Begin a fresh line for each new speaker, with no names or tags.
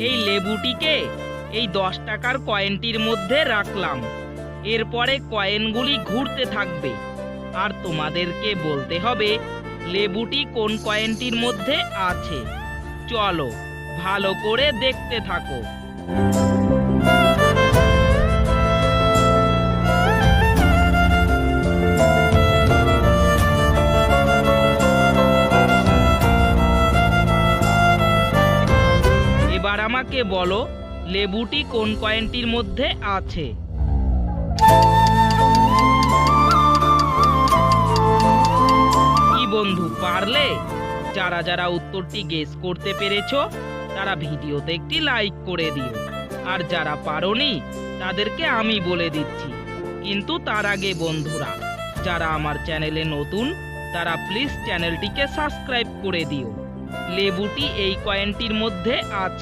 এই লেবুটিকে এই 10 টাকার কয়েনটির মধ্যে রাখলাম। এরপরে কয়েনগুলি ঘুরতে থাকবে আর তোমাদেরকে বলতে হবে লেবুটি কোন কয়েনটির মধ্যে আছে। চলো ভালো করে দেখতে থাকো। এবার আমাকে বলো লেবুটি কোন কয়েনটির মধ্যে আছে। কি বন্ধু, পারলে? যারা যারা উত্তরটি গেস করতে পেরেছো তারা ভিডিওতে একটি লাইক করে দিও। আর যারা পারোনি তাদেরকে আমি বলে দিচ্ছি। কিন্তু তার আগে বন্ধুরা, যারা আমার চ্যানেলে নতুন তারা প্লিজ চ্যানেলটিকে সাবস্ক্রাইব করে দিও। লেবুটি এই কয়েনটির মধ্যে আছে।